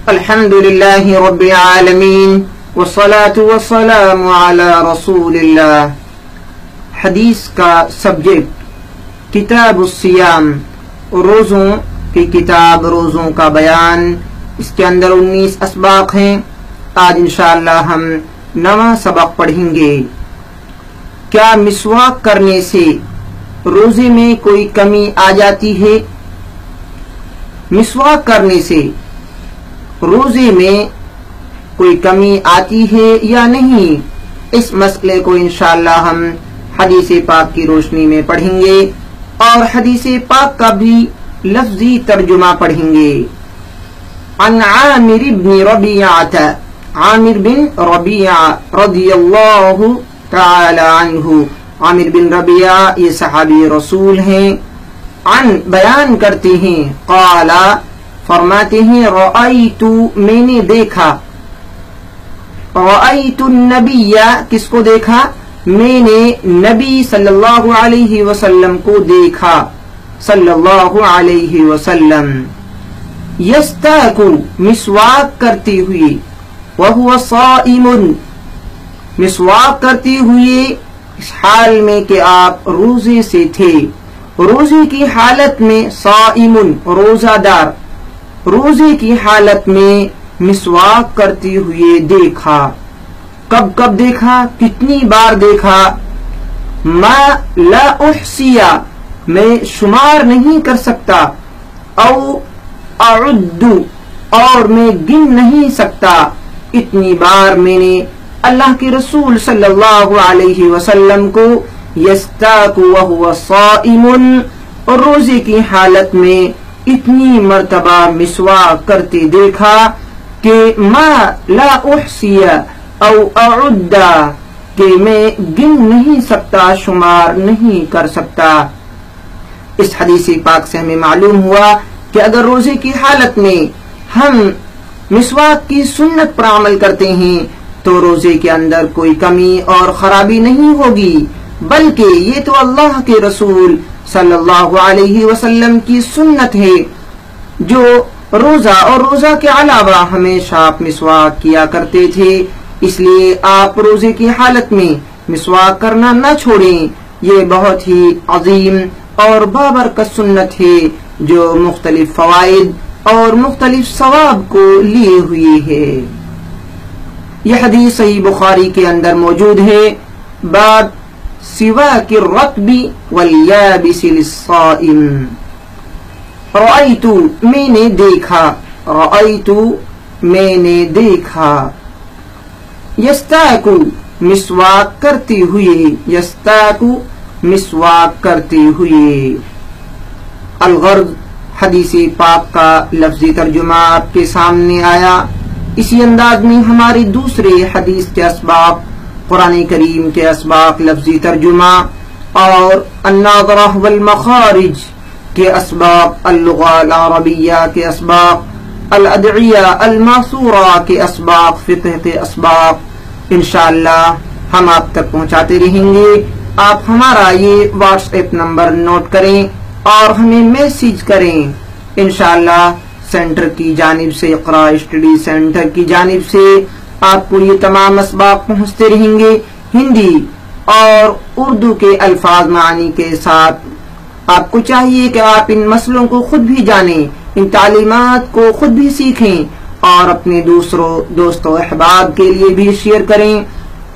الحمدللہ رب العالمین والصلاة والسلام علی رسول اللہ۔ حدیث کا سبجیکٹ کتاب الصیام، روزوں کی کتاب، روزوں کا بیان۔ اس کے اندر 19 اسباق ہیں۔ آج انشاءاللہ ہم نواں سبق پڑھیں گے۔ کیا مسواک کرنے سے روزے میں کوئی کمی آ جاتی ہے؟ مسواک کرنے سے روزے میں کوئی کمی آتی ہے یا نہیں، اس مسئلے کو انشاءاللہ ہم حدیث پاک کی روشنی میں پڑھیں گے اور حدیث پاک کا بھی لفظی ترجمہ پڑھیں گے۔ عن عامر بن ربیعہ، عامر بن ربیعہ رضی اللہ تعالی عنہ، عامر بن ربیعہ یہ صحابی رسول ہیں۔ عن بیان کرتے ہیں، قال فرماتے ہیں، رأیت میں نے دیکھا، رأیت النبی کس کو دیکھا؟ میں نے نبی صلی اللہ علیہ وسلم کو دیکھا، صلی اللہ علیہ وسلم، یستاک مسواک کرتے ہوئے، وہو صائم مسواک کرتے ہوئے اس حال میں کہ آپ روزے سے تھے، روزے کی حالت میں، صائم روزہ دار، روزے کی حالت میں مسواک کرتے ہوئے دیکھا۔ کب کب دیکھا؟ کتنی بار دیکھا؟ ما لا احصی میں شمار نہیں کر سکتا، او اعد اور میں گن نہیں سکتا، اتنی بار میں نے اللہ کے رسول صلی اللہ علیہ وسلم کو یستاک وہو صائم اور روزے کی حالت میں اتنی مرتبہ مسواک کرتے دیکھا کہ ما لا احصی او اعد کہ میں گن نہیں سکتا، شمار نہیں کر سکتا۔ اس حدیث پاک سے ہمیں معلوم ہوا کہ اگر روزے کی حالت میں ہم مسواک کی سنت پر عمل کرتے ہیں تو روزے کے اندر کوئی کمی اور خرابی نہیں ہوگی، بلکہ یہ تو اللہ کے رسول صلی اللہ علیہ وسلم کی سنت ہے جو روزہ اور روزہ کے علاوہ ہمیشہ آپ مسواک کیا کرتے تھے۔ اس لیے آپ روزے کی حالت میں مسواک کرنا نہ چھوڑیں، یہ بہت ہی عظیم اور بابرکت سنت ہے جو مختلف فوائد اور مختلف ثواب کو لیے ہوئی ہے۔ یہ حدیث صحیح بخاری کے اندر موجود ہے۔ باب سواک الرطب والیابس للصائم۔ رأیت میں نے دیکھا، رأیت میں نے دیکھا، یستاک مسواک کرتے ہوئے، یستاک مسواک کرتے ہوئے۔ الغرض حدیث پاک کا لفظی ترجمہ آپ کے سامنے آیا۔ اسی انداز میں ہماری دوسرے حدیث کے اسباق، قرآن کریم کے اسباق لفظی ترجمہ اور الناظرہ والمخارج کے اسباق، اللغہ العربیہ کے اسباق، الادعیہ الماثورہ کے اسباق، فقہ کے اسباق انشاءاللہ ہم آپ تک پہنچاتے رہیں گے۔ آپ ہمارا یہ واٹس ایپ نمبر نوٹ کریں اور ہمیں میسج کریں۔ انشاءاللہ سینٹر کی جانب سے، اقرا اسٹڈی سینٹر کی جانب سے آپ کو یہ تمام اسباق پہنچتے رہیں گے، ہندی اور اردو کے الفاظ معانی کے ساتھ۔ آپ کو چاہیے کہ آپ ان مسئلوں کو خود بھی جانیں، ان تعلیمات کو خود بھی سیکھیں اور اپنے دوستوں احباب کے لیے بھی شیئر کریں۔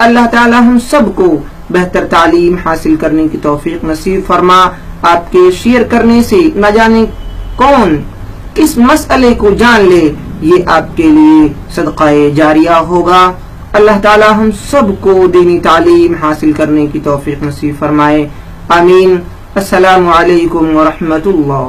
اللہ تعالی ہم سب کو بہتر تعلیم حاصل کرنے کی توفیق نصیب فرما۔ آپ کے شیئر کرنے سے نہ جانے کون کس مسئلے کو جان لے، یہ آپ کے لیے صدقہ جاریہ ہوگا۔ اللہ تعالی ہم سب کو دینی تعلیم حاصل کرنے کی توفیق نصیب فرمائے، آمین۔ السلام علیکم ورحمۃ اللہ۔